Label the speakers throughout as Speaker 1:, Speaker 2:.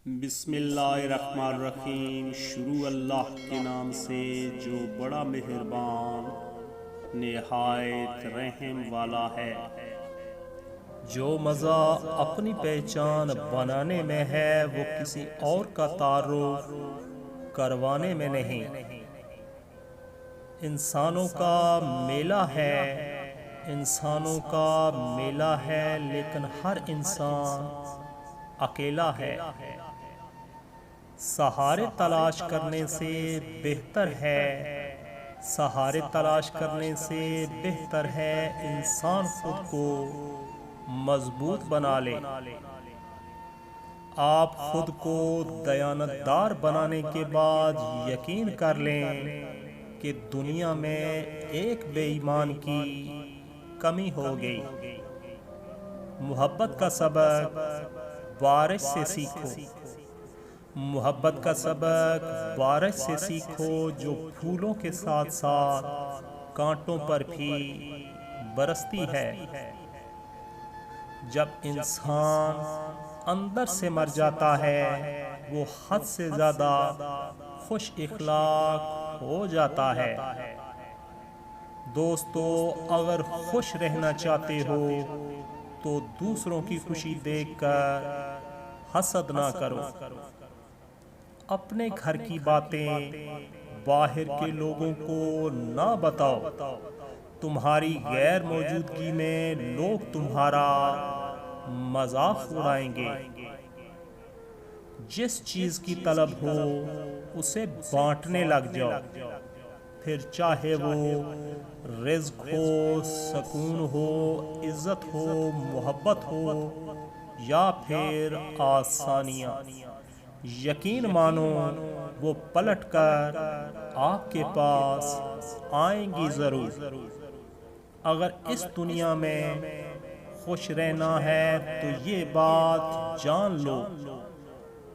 Speaker 1: بسم اللہ الرحمن الرحیم۔ شروع اللہ کے نام سے جو بڑا مہربان نہایت رحم والا ہے۔
Speaker 2: جو مزہ اپنی پہچان بنانے میں ہے وہ کسی اور کا تعارف کروانے میں نہیں۔ انسانوں کا میلہ ہے، انسانوں کا میلہ ہے، لیکن ہر انسان اکیلا ہے۔ سہارے تلاش کرنے سے بہتر ہے، سہارے تلاش کرنے سے بہتر ہے انسان خود کو مضبوط بنا لے۔ آپ خود کو دیانتدار بنانے کے بعد یقین کر لیں کہ دنیا میں ایک بے ایمان کی کمی ہو گئی۔ محبت کا سبق بارش سے سیکھو، محبت کا سبق بارش سے سیکھو جو پھولوں کے ساتھ ساتھ کانٹوں پر بھی برستی ہے۔ جب انسان اندر سے مر جاتا ہے وہ حد سے زیادہ خوش اخلاق ہو جاتا ہے۔ دوستو، اگر خوش رہنا چاہتے ہو تو دوسروں کی خوشی دیکھ کر حسد نہ کرو۔ اپنے گھر کی باتیں باہر کے لوگوں کو نہ بتاؤ، تمہاری غیر موجودگی میں لوگ تمہارا مذاق اڑائیں گے۔ جس چیز کی طلب ہو اسے بانٹنے لگ جاؤ، پھر چاہے وہ رزق ہو، سکون ہو، عزت ہو، محبت ہو یا پھر آسانیاں، یقین مانو وہ پلٹ کر آپ کے پاس آئیں گی ضرور۔ اگر اس دنیا میں خوش رہنا ہے تو یہ بات جان لو،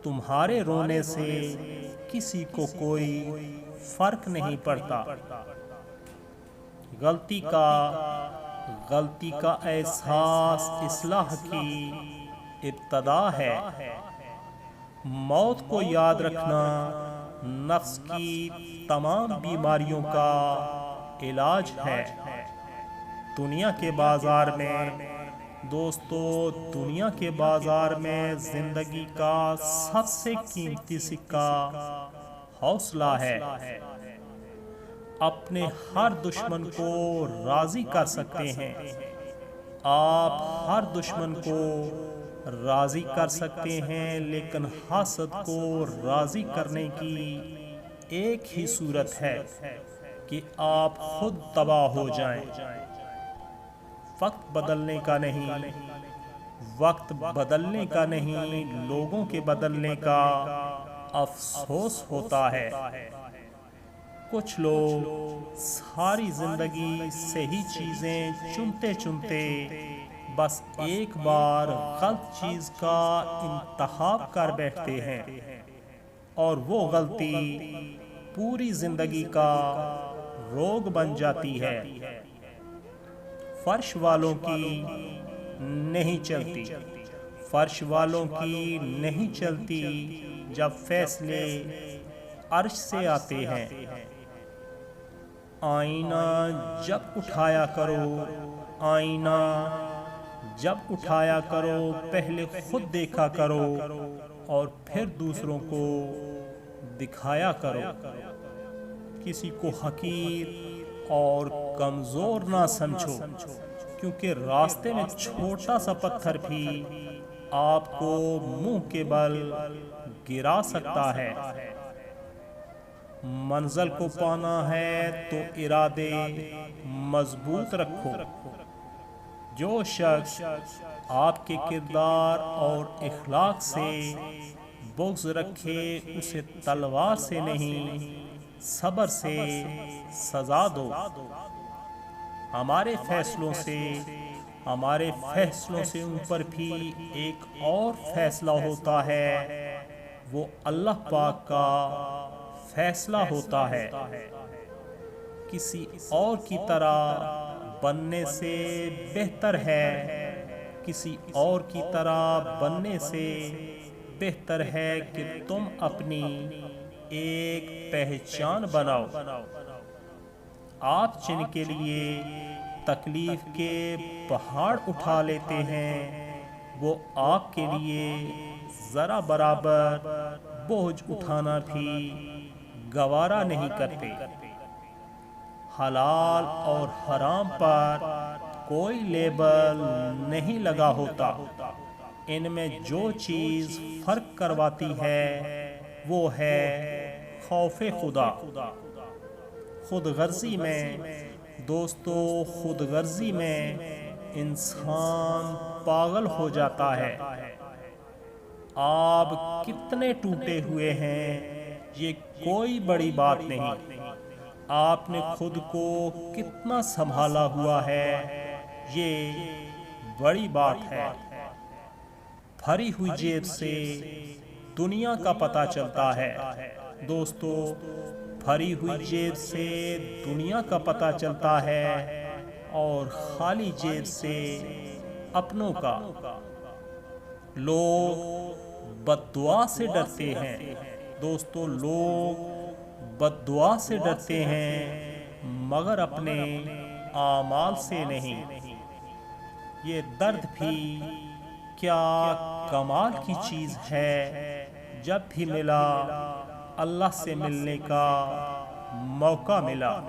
Speaker 2: تمہارے رونے سے کسی کو کوئی فرق نہیں پڑتا۔ غلطی کا احساس اصلاح کی ابتدا ہے۔ موت کو یاد رکھنا نفس کی تمام بیماریوں کا علاج ہے۔ دنیا کے بازار میں دوستو، دنیا کے بازار میں زندگی کا سب سے قیمتی سکہ حوصلہ ہے۔ اپنے ہر دشمن کو راضی کر سکتے ہیں، آپ ہر دشمن کو راضی کر سکتے ہیں، لیکن حاسد کو راضی کرنے کی ایک ہی صورت ہے کہ آپ خود تباہ ہو جائیں۔ وقت بدلنے کا نہیں، وقت بدلنے کا نہیں، لوگوں کے بدلنے کا افسوس ہوتا ہے۔ کچھ لوگ ساری زندگی صحیح چیزیں چنتے چنتے بس ایک بار غلط چیز کا انتخاب کر بیٹھتے ہیں، اور وہ غلطی پوری زندگی کا روگ بن جاتی ہے۔ فرش والوں کی نہیں چلتی، فرش والوں کی نہیں چلتی جب فیصلے عرش سے آتے ہیں۔ آئینہ جب اٹھایا کرو، آئینہ جب اٹھایا کرو پہلے خود دیکھا کرو اور پھر دوسروں کو دکھایا کرو۔ کسی کو حقیر اور کمزور نہ سمجھو، کیونکہ راستے میں چھوٹا سا پتھر بھی آپ کو منہ کے بل گرا سکتا ہے۔ منزل کو پانا ہے تو ارادے مضبوط رکھو۔ جو شخص آپ کے کردار اور اخلاق سے بغض رکھے اسے تلوار سے نہیں صبر سے سزا دو۔ ہمارے فیصلوں سے اوپر بھی ایک اور فیصلہ ہوتا ہے، وہ اللہ پاک کا فیصلہ ہوتا ہے۔ کسی اور کی طرح بننے سے بہتر ہے، کسی اور کی طرح بننے سے بہتر ہے کہ تم اپنی ایک پہچان بناؤ۔ آپ جن کے لیے تکلیف کے پہاڑ اٹھا لیتے ہیں وہ آپ کے لیے ذرا برابر بوجھ اٹھانا بھی گوارا نہیں کرتے۔ حلال اور حرام پر کوئی لیبل نہیں لگا ہوتا۔ ان میں جو چیز فرق کرواتی ہے وہ ہے خوف خدا۔ خود غرضی میں دوستو، خود غرضی میں انسان پاگل ہو جاتا ہے۔ آپ کتنے ٹوٹے ہوئے ہیں یہ کوئی بڑی بات نہیں۔ آپ نے خود کو کتنا سنبھالا ہوا ہے یہ بڑی بات ہے۔ بھری ہوئی جیب سے دنیا کا پتہ چلتا ہے۔ دوستو، بھری ہوئی جیب سے دنیا کا پتہ چلتا ہے اور خالی جیب سے اپنوں کا۔ لوگ بد دعا سے ڈرتے ہیں۔ دوستو، لوگ بد دعا سے ڈرتے ہیں مگر اپنے اعمال سے نہیں۔ یہ درد بھی کیا کمال کی چیز ہے، جب بھی ملا اللہ سے ملنے کا موقع ملا۔